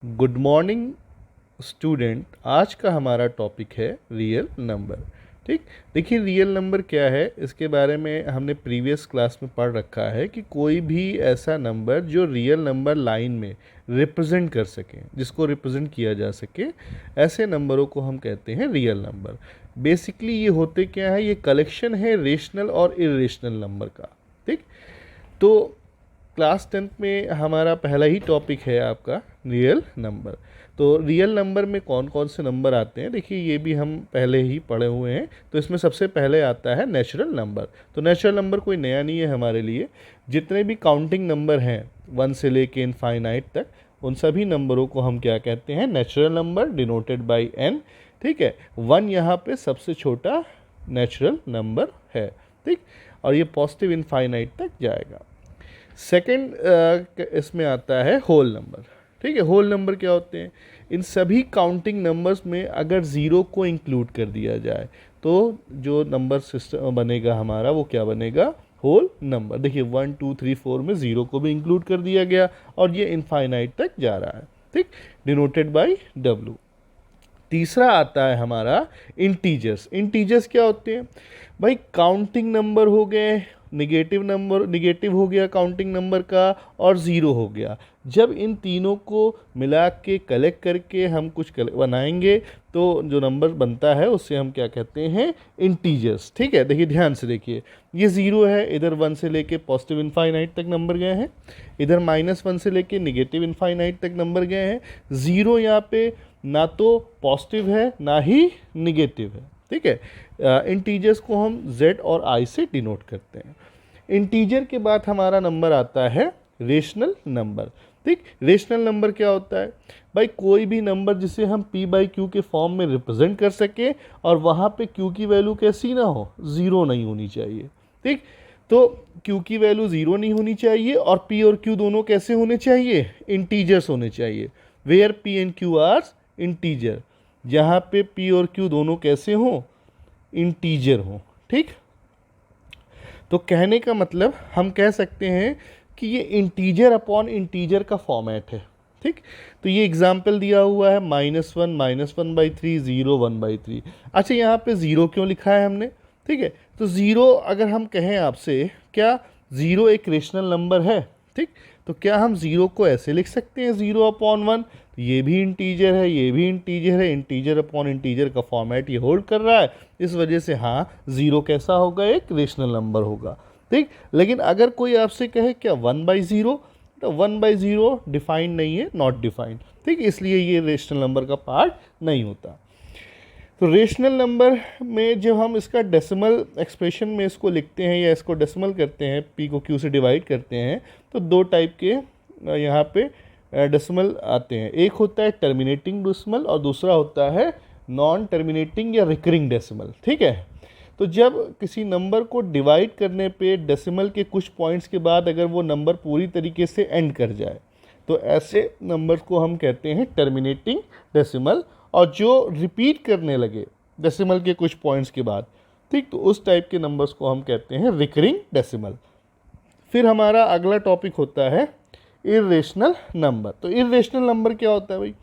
Good morning student. आज का हमारा टॉपिक है रियल नंबर। ठीक, देखिए रियल नंबर क्या है इसके बारे में हमने प्रीवियस क्लास में पढ़ रखा है कि कोई भी ऐसा नंबर जो रियल नंबर लाइन में रिप्रेजेंट कर सके, जिसको रिप्रेजेंट किया जा सके, ऐसे नंबरों को हम कहते हैं रियल नंबर। बेसिकली ये होते क्या है, ये कलेक्शन है रेशनल और इरेशनल नंबर का। ठीक, तो क्लास 10th में हमारा पहला ही टॉपिक है आपका रियल नंबर। तो रियल नंबर में कौन कौन से नंबर आते हैं, देखिए ये भी हम पहले ही पढ़े हुए हैं। तो इसमें सबसे पहले आता है नेचुरल नंबर। तो नेचुरल नंबर कोई नया नहीं है हमारे लिए। जितने भी काउंटिंग नंबर हैं 1 से लेके इनफाइनाइट तक, उन सभी नंबरों को हम क्या कहते हैं, natural number denoted by n। ठीक है, 1 यहाँ पे सबसे छोटा नेचुरल नंबर है। ठीक, और ये पॉजिटिव इनफाइनाइट तक जाएगा। सेकंड इसमें आता है होल नंबर। ठीक है, होल नंबर क्या होते हैं, इन सभी काउंटिंग नंबर्स में अगर ज़ीरो को इंक्लूड कर दिया जाए तो जो नंबर सिस्टम बनेगा हमारा वो क्या बनेगा, होल नंबर। देखिए 1 2 3 4 में ज़ीरो को भी इंक्लूड कर दिया गया और ये इनफाइनाइट तक जा रहा है। ठीक, डिनोटेड बाय W। तीसरा आता है हमारा इंटीजर्स। इंटीजर्स क्या होते हैं भाई, काउंटिंग नंबर हो गए, निगेटिव नंबर, निगेटिव हो गया काउंटिंग नंबर का, और ज़ीरो हो गया। जब इन तीनों को मिला के कलेक्ट करके हम कुछ बनाएंगे तो जो नंबर बनता है उससे हम क्या कहते हैं, इंटीजर्स। ठीक है, देखिए ध्यान से देखिए, ये ज़ीरो है, इधर 1 से लेके पॉजिटिव इनफाइनाइट तक नंबर गए हैं, इधर -1 से लेके निगेटिव इनफाइनाइट तक नंबर गए हैं। ज़ीरो यहाँ पे ना तो पॉजिटिव है ना ही निगेटिव है। ठीक है, इंटीजर्स को हम z और i से डिनोट करते हैं। इंटीजर के बाद हमारा नंबर आता है रेशनल नंबर। ठीक, रेशनल नंबर क्या होता है भाई, कोई भी नंबर जिसे हम p/q के फॉर्म में रिप्रेजेंट कर सके और वहाँ पे q की वैल्यू कैसी ना हो, ज़ीरो नहीं होनी चाहिए। ठीक, तो q की वैल्यू ज़ीरो नहीं होनी चाहिए और p और q दोनों कैसे होने चाहिए, इंटीजर्स होने चाहिए। Where p and q are integer, जहाँ पे p और q दोनों कैसे हों, इंटीजर हों। ठीक, तो कहने का मतलब हम कह सकते हैं कि ये इंटीजर अपॉन इंटीजर का फॉर्मेट है। ठीक, तो ये एग्जाम्पल दिया हुआ है -1 -1/3 0 1/3। अच्छा, यहाँ पे ज़ीरो क्यों लिखा है हमने, ठीक है, तो ज़ीरो अगर हम कहें आपसे, क्या ज़ीरो एक रेशनल नंबर है, ठीक, तो क्या हम ज़ीरो को ऐसे लिख सकते हैं 0/1, ये भी इंटीजर है, ये भी इंटीजर है, इंटीजर अपॉन इंटीजर का फॉर्मेट ये होल्ड कर रहा है, इस वजह से हाँ ज़ीरो कैसा होगा, एक रेशनल नंबर होगा। ठीक, लेकिन अगर कोई आपसे कहे क्या 1/0, तो 1/0 डिफाइंड नहीं है, नॉट डिफाइंड। ठीक, इसलिए ये रेशनल नंबर का पार्ट नहीं होता। तो रेशनल नंबर में जब हम इसका डेसिमल एक्सप्रेशन में इसको लिखते हैं या इसको डेसिमल करते हैं, पी को क्यू से डिवाइड करते हैं, तो दो टाइप के यहाँ पे डेसिमल आते हैं। एक होता है टर्मिनेटिंग डेसिमल और दूसरा होता है नॉन टर्मिनेटिंग या रिकरिंग डेसिमल। ठीक है, तो जब किसी नंबर को डिवाइड करने पे डेसिमल के कुछ पॉइंट्स के बाद अगर वो नंबर पूरी तरीके से एंड कर जाए तो ऐसे नंबर को हम कहते हैं टर्मिनेटिंग डेसिमल, और जो रिपीट करने लगे डेसिमल के कुछ पॉइंट्स के बाद, ठीक, तो उस टाइप के नंबर्स को हम कहते हैं रिकरिंग डेसिमल। फिर हमारा अगला टॉपिक होता है इरेशनल नंबर। तो इरेशनल नंबर क्या होता है भाई,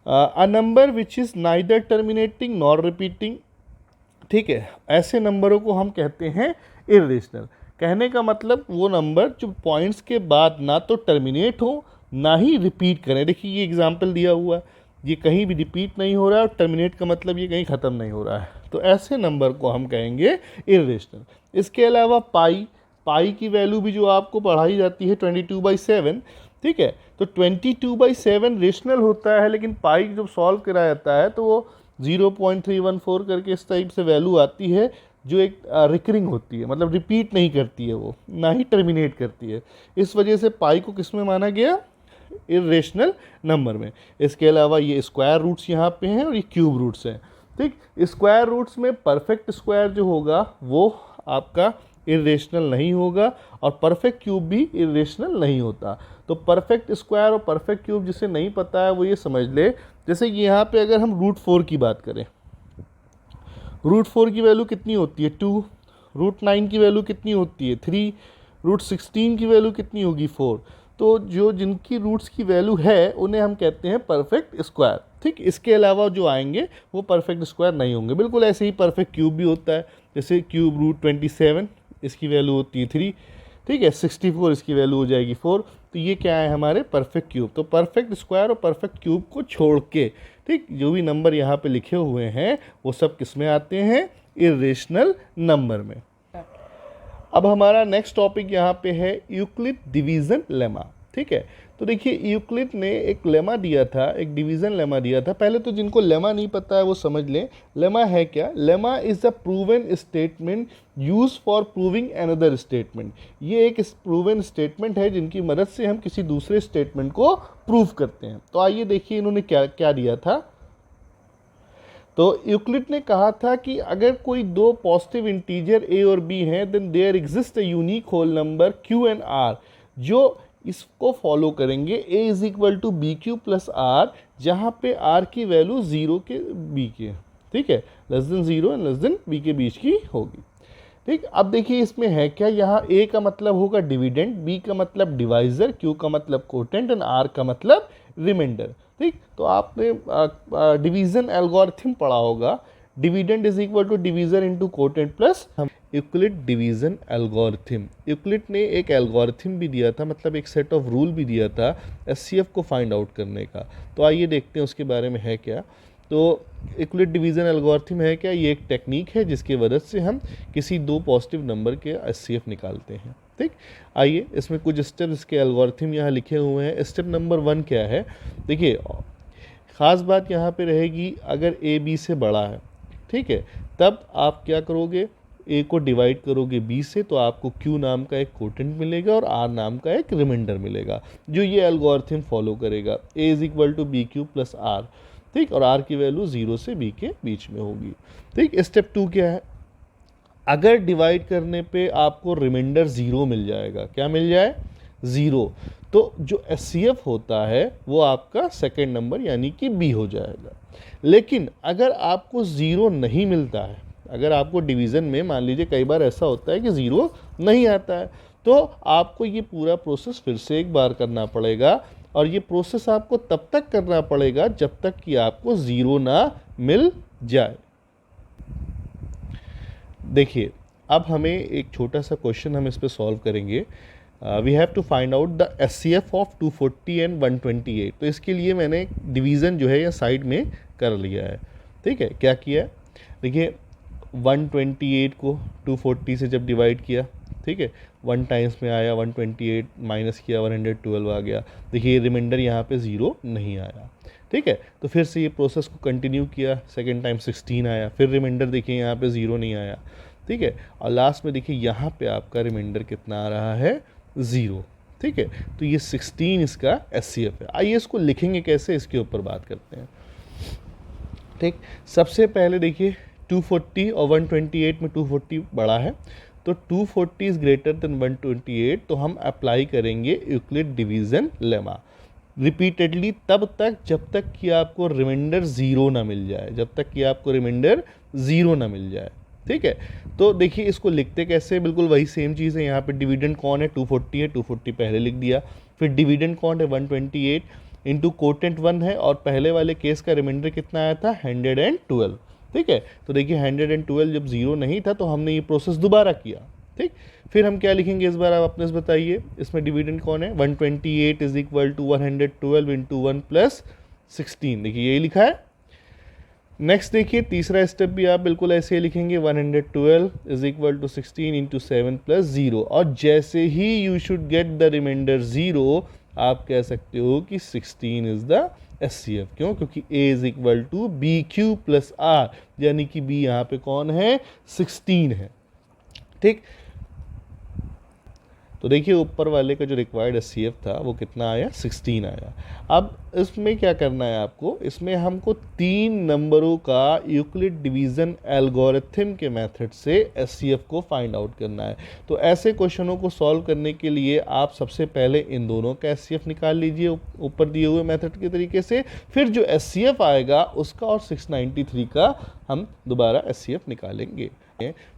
a number which is neither terminating nor repeating. ठीक है, ऐसे नंबरों को हम कहते हैं इरेशनल। कहने का मतलब वो नंबर जो पॉइंट्स के बाद ना तो टर्मिनेट हो ना ही रिपीट करें। देखिए ये एग्जांपल दिया हुआ है, ये कहीं भी रिपीट नहीं हो रहा है और टर्मिनेट का मतलब ये कहीं ख़त्म नहीं हो रहा है, तो ऐसे नंबर को हम कहेंगे इरेशनल। इसके अलावा पाई की वैल्यू भी जो आपको पढ़ाई जाती है 22/7। ठीक है, तो 22/7 रेशनल होता है, लेकिन पाई जब सॉल्व करा जाता है तो वो 0.314 करके इस टाइप से वैल्यू आती है जो एक रिकरिंग होती है, मतलब रिपीट नहीं करती है, वो ना ही टर्मिनेट करती है। इस वजह से पाई को किस में माना गया, इरेशनल नंबर में। इसके अलावा ये स्क्वायर रूट्स यहाँ पे हैं और ये क्यूब रूट्स हैं। ठीक, स्क्वायर रूट्स में परफेक्ट स्क्वायर जो होगा वो आपका इरेशनल नहीं होगा और परफेक्ट क्यूब भी इरेशनल नहीं होता। तो परफेक्ट स्क्वायर और परफेक्ट क्यूब जिसे नहीं पता है वो ये समझ ले, जैसे यहाँ पे अगर हम √4 की बात करें, √4 की वैल्यू कितनी होती है 2, √9 की वैल्यू कितनी होती है 3, √16 की वैल्यू कितनी होगी 4। तो जो जिनकी रूट्स की वैल्यू है उन्हें हम कहते हैं परफेक्ट स्क्वायर। ठीक, इसके अलावा जो आएंगे वो परफेक्ट स्क्वायर नहीं होंगे। बिल्कुल ऐसे ही परफेक्ट क्यूब भी होता है, जैसे क्यूब रूट 27, इसकी वैल्यू होती है 3। ठीक है, 64 इसकी वैल्यू हो जाएगी 4। तो ये क्या है हमारे परफेक्ट क्यूब। तो परफेक्ट स्क्वायर और परफेक्ट क्यूब को छोड़ के, ठीक, जो भी नंबर यहाँ पे लिखे हुए हैं वो सब किस में आते हैं, इरेशनल नंबर में। अब हमारा नेक्स्ट टॉपिक यहाँ पे है यूक्लिड डिवीज़न लेमा। ठीक है, तो देखिए यूक्लिड ने एक लेमा दिया था, एक डिवीज़न लेमा दिया था। पहले तो जिनको लेमा नहीं पता है वो समझ लें लेमा है क्या। Lemma is the proven statement use for proving another statement. ये एक प्रूवन स्टेटमेंट है जिनकी मदद से हम किसी दूसरे स्टेटमेंट को प्रूव करते हैं। तो आइए देखिए इन्होंने क्या क्या दिया था। तो यूक्लिड ने कहा था कि अगर कोई दो पॉजिटिव इंटीजर a और b हैं, then there exist a unique whole number q and r जो इसको फॉलो करेंगे। a is equal to B Q plus r, जहाँ पे r की वैल्यू 0 के b के, ठीक है, less than 0 and less than b के बीच की होगी। ठीक, अब देखिए इसमें है क्या, यहाँ a का मतलब होगा डिविडेंड, b का मतलब डिवाइजर, q का मतलब कोटेंट एंड r का मतलब रिमाइंडर। ठीक, तो आपने डिवीजन एल्गोरिथम पढ़ा होगा, dividend is equal to divisor into quotient plus Euclid division algorithm. Euclid ने एक एल्गोरिथम भी दिया था, मतलब एक सेट ऑफ रूल भी दिया था एचसीएफ को फाइंड आउट करने का। तो आइए देखते हैं उसके बारे में है क्या। तो यूक्लिड डिवीजन एल्गोरिथम है क्या, ये एक टेक्निक है जिसकी मदद से हम किसी दो पॉजिटिव नंबर के एचसीएफ निकालते हैं। ठीक, आइए इसमें कुछ स्टेप इसके एल्गोरिथम यहाँ लिखे हुए हैं। स्टेप नंबर 1 क्या है, देखिए ख़ास बात यहाँ पे रहेगी, अगर ए बी से बड़ा है, ठीक है, तब आप क्या करोगे, ए को डिवाइड करोगे बी से, तो आपको क्यू नाम का एक कोटेंट मिलेगा और आर नाम का एक रिमाइंडर मिलेगा जो ये एल्गोरिथम फॉलो करेगा। A is equal to B Q plus R, ठीक, और आर की वैल्यू 0 से बी के बीच में होगी। ठीक, स्टेप 2 क्या है, अगर डिवाइड करने पे आपको रिमाइंडर 0 मिल जाएगा, क्या मिल जाए, 0, तो जो एचसीएफ होता है वो आपका सेकेंड नंबर यानी कि बी हो जाएगा। लेकिन अगर आपको 0 नहीं मिलता है, अगर आपको डिवीज़न में मान लीजिए कई बार ऐसा होता है कि 0 नहीं आता है, तो आपको ये पूरा प्रोसेस फिर से एक बार करना पड़ेगा, और ये प्रोसेस आपको तब तक करना पड़ेगा जब तक कि आपको 0 ना मिल जाए। देखिए अब हमें एक छोटा सा क्वेश्चन हम इस पर सॉल्व करेंगे। We have to find out the HCF of 240 and 128। तो इसके लिए मैंने डिवीज़न जो है या साइड में कर लिया है। ठीक है, क्या किया है, देखिए 128 को 240 से जब डिवाइड किया, ठीक है, 1 टाइम्स में आया, 128 माइनस किया, 112 आ गया। देखिए रिमाइंडर यहाँ पे 0 नहीं आया। ठीक है, तो फिर से ये प्रोसेस को कंटिन्यू किया, सेकेंड टाइम 16 आया, फिर रिमाइंडर देखिए यहाँ पे 0 नहीं आया। ठीक है, और लास्ट में देखिए यहाँ पे आपका रिमाइंडर कितना आ रहा है, 0। ठीक है, तो ये 16 इसका एचसीएफ है। आइए इसको लिखेंगे कैसे, इसके ऊपर बात करते हैं। ठीक, सबसे पहले देखिए 240 और 128 में 240 बड़ा है, तो 240 इज ग्रेटर देन 128, तो हम अप्लाई करेंगे यूक्लिड डिवीज़न लेमा रिपीटेडली तब तक जब तक कि आपको रिमाइंडर 0 ना मिल जाए, जब तक कि आपको रिमाइंडर 0 ना मिल जाए। ठीक है, तो देखिए इसको लिखते कैसे, बिल्कुल वही सेम चीज़ है। यहाँ पे डिविडेंड कौन है, 240 है, 240 पहले लिख दिया। फिर डिविडेंड कौन है, 128 इंटू कोटेंट 1 है, और पहले वाले केस का रिमाइंडर कितना आया था, 112। ठीक है, तो देखिए 112 जब 0 नहीं था तो हमने ये प्रोसेस दोबारा किया। ठीक, फिर हम क्या लिखेंगे इस बार, आप अपने से बताइए, इसमें डिविडेंड कौन है, 128 is equal to 112 into 1 plus 16, देखिए यही लिखा है। नेक्स्ट देखिए तीसरा स्टेप भी आप बिल्कुल ऐसे ही लिखेंगे, 112 is equal to 16 into 7 plus 0, और जैसे ही you should get the reminder 0, आप कह सकते हो कि 16 इज द एचसीएफ। क्यों, क्योंकि a is equal to B Q plus r, यानी कि b यहाँ पे कौन है, 16 है। ठीक, तो देखिए ऊपर वाले का जो रिक्वायर्ड एचसीएफ था वो कितना आया, 16 आया। अब इसमें क्या करना है आपको, इसमें हमको 3 नंबरों का यूक्लिड डिवीज़न एल्गोरिथम के मेथड से एचसीएफ को फाइंड आउट करना है। तो ऐसे क्वेश्चनों को सॉल्व करने के लिए आप सबसे पहले इन दोनों का एचसीएफ निकाल लीजिए ऊपर दिए हुए मेथड के तरीके से, फिर जो एचसीएफ आएगा उसका और 693 का हम दोबारा एचसीएफ निकालेंगे।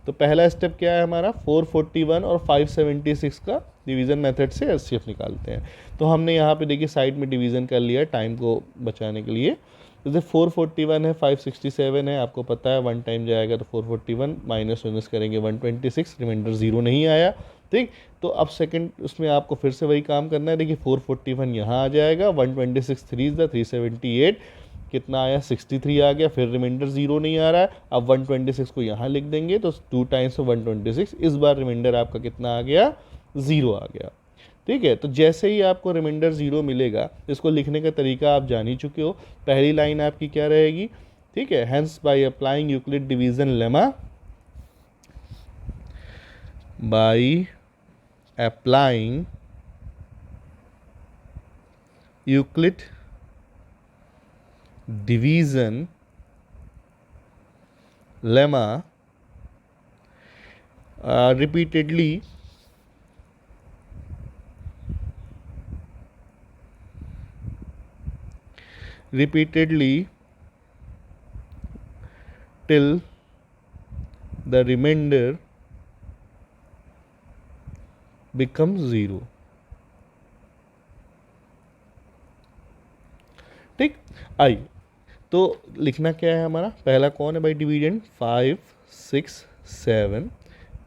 तो पहला स्टेप क्या है हमारा, 441 और 576 का डिवीज़न मेथड से एचसीएफ निकालते हैं। तो हमने यहाँ पे देखिए साइड में डिवीज़न कर लिया टाइम को बचाने के लिए। जैसे 441 है, 567 है, आपको पता है 1 टाइम जाएगा तो 441 माइनस करेंगे 126, रिमाइंडर 0 नहीं आया। ठीक, तो अब सेकंड उसमें आपको फिर से वही काम करना है। देखिए 441 यहाँ आ जाएगा, 126 3 इज द 378, कितना आया 63 आ गया, फिर रिमाइंडर 0 नहीं आ रहा है। अब 126 को यहाँ लिख देंगे तो 2 टाइम्स 126, इस बार रिमाइंडर आपका कितना आ गया, 0 आ गया। ठीक है, तो जैसे ही आपको रिमाइंडर 0 मिलेगा, इसको लिखने का तरीका आप जान ही चुके हो। पहली लाइन आपकी क्या रहेगी, ठीक है, hence by applying Euclid division lemma, by applying Euclid division lemma repeatedly till the remainder becomes 0। ठीक, आई तो लिखना क्या है हमारा, पहला कौन है भाई dividend, 5 6 7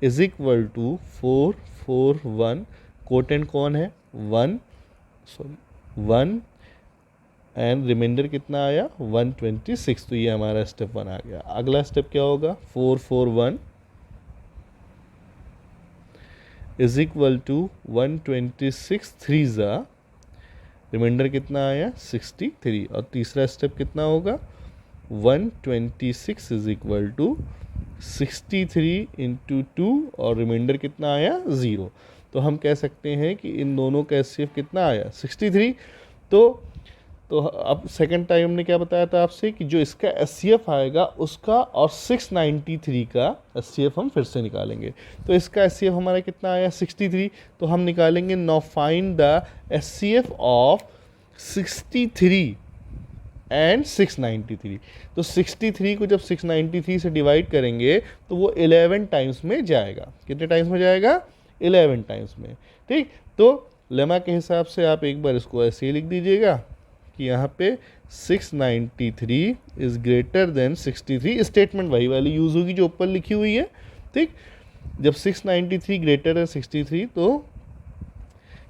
is equal to 4 4 1, quotient कौन है 1 एंड रिमाइंडर कितना आया 126। तो ये हमारा स्टेप 1 आ गया। अगला स्टेप क्या होगा, 4 4 1 इज इक्वल टू 126 3 ज़ा, रिमाइंडर कितना आया 63। और तीसरा स्टेप कितना होगा, 126 इज इक्वल टू 63 इंटू 2 और रिमाइंडर कितना आया 0। तो हम कह सकते हैं कि इन दोनों का एचसीएफ कितना आया 63। तो अब सेकंड टाइम हमने क्या बताया था आपसे कि जो इसका एचसीएफ आएगा उसका और 693 का एचसीएफ हम फिर से निकालेंगे। तो इसका एचसीएफ हमारा कितना आया 63, तो हम निकालेंगे now find the HCF of 63 and 693। तो 63 को जब 693 से डिवाइड करेंगे तो वो 11 टाइम्स में जाएगा। कितने टाइम्स में जाएगा, 11 टाइम्स में। ठीक, तो लेमा के हिसाब से आप एक बार इसको ऐसे ही लिख दीजिएगा कि यहाँ पे 693 इज ग्रेटर देन 63, स्टेटमेंट वही वाली यूज़ होगी जो ऊपर लिखी हुई है। ठीक, जब 693 ग्रेटर देन 63 तो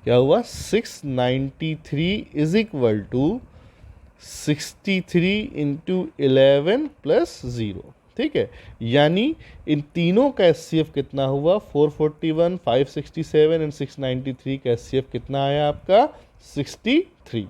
क्या हुआ, 693 is equal to 63 into 11 plus 0। ठीक है, यानी इन तीनों का एचसीएफ कितना हुआ, 441 567 एंड 693 का एचसीएफ कितना आया आपका 63।